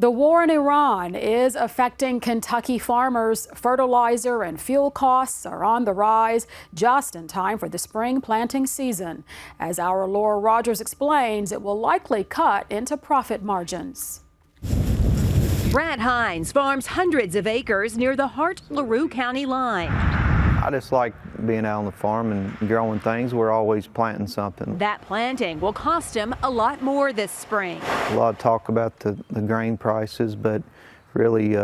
The war in Iran is affecting Kentucky farmers. Fertilizer and fuel costs are on the rise just in time for the spring planting season. As our Laura Rogers explains, it will likely cut into profit margins. Brad Hines farms hundreds of acres near the Hart-LaRue County line. I just like being out on the farm and growing things. We're always planting something. That planting will cost him a lot more this spring. A lot of talk about the grain prices, but really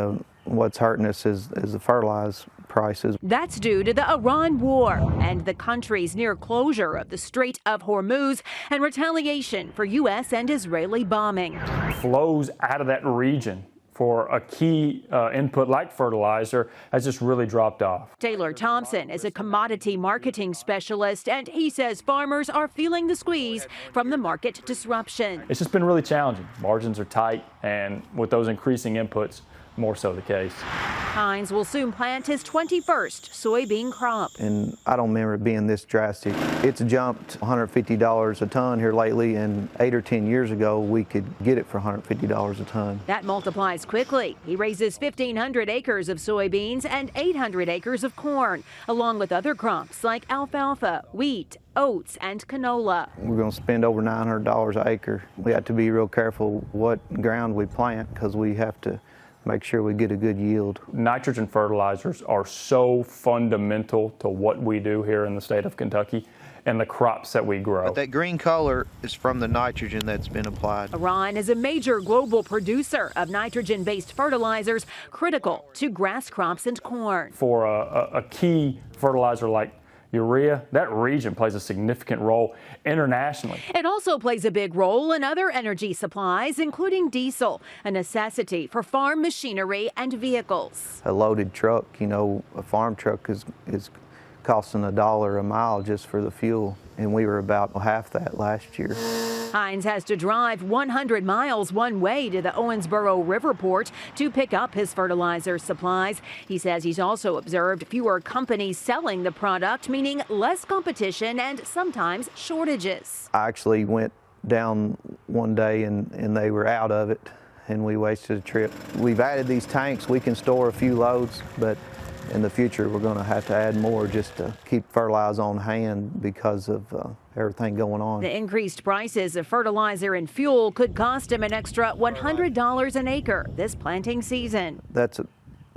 what's hurting us is the fertilizer prices. That's due to the Iran war and the country's near closure of the Strait of Hormuz and retaliation for U.S. and Israeli bombing. Flows out of that region for a key input like fertilizer has just really dropped off. Taylor Thompson is a commodity marketing specialist, and he says farmers are feeling the squeeze from the market disruption. It's just been really challenging. Margins are tight, and with those increasing inputs, more so the case. Hines will soon plant his 21st soybean crop. And I don't remember it being this drastic. It's jumped $150 a ton here lately, and 8 or 10 years ago we could get it for $150 a ton. That multiplies quickly. He raises 1,500 acres of soybeans and 800 acres of corn, along with other crops like alfalfa, wheat, oats, and canola. We're going to spend over $900 an acre. We have to be real careful what ground we plant because we have to make sure we get a good yield. Nitrogen fertilizers are so fundamental to what we do here in the state of Kentucky and the crops that we grow. But that green color is from the nitrogen that's been applied. Iran is a major global producer of nitrogen-based fertilizers critical to grass crops and corn. For a key fertilizer like urea, that region plays a significant role internationally. It also plays a big role in other energy supplies, including diesel, a necessity for farm machinery and vehicles. A loaded truck, a farm truck is costing $1 a mile just for the fuel, and we were about half that last year. Hines has to drive 100 miles one way to the Owensboro Riverport to pick up his fertilizer supplies. He says he's also observed fewer companies selling the product, meaning less competition and sometimes shortages. I actually went down one day and they were out of it, and we wasted a trip. We've added these tanks. We can store a few loads, but in the future we're going to have to add more just to keep fertilizer on hand because of everything going on. The increased prices of fertilizer and fuel could cost him an extra $100 an acre this planting season. That's a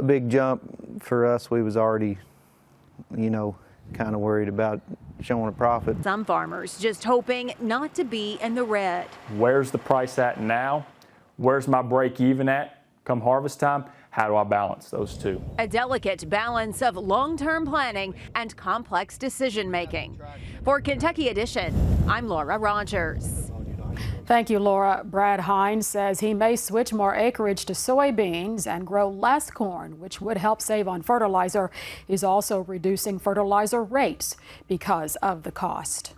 big jump for us. We was already, kind of worried about showing a profit. Some farmers just hoping not to be in the red. Where's the price at now? Where's my break even at come harvest time? How do I balance those two? A delicate balance of long-term planning and complex decision-making. For Kentucky Edition, I'm Laura Rogers. Thank you, Laura. Brad Hines says he may switch more acreage to soybeans and grow less corn, which would help save on fertilizer. He's also reducing fertilizer rates because of the cost.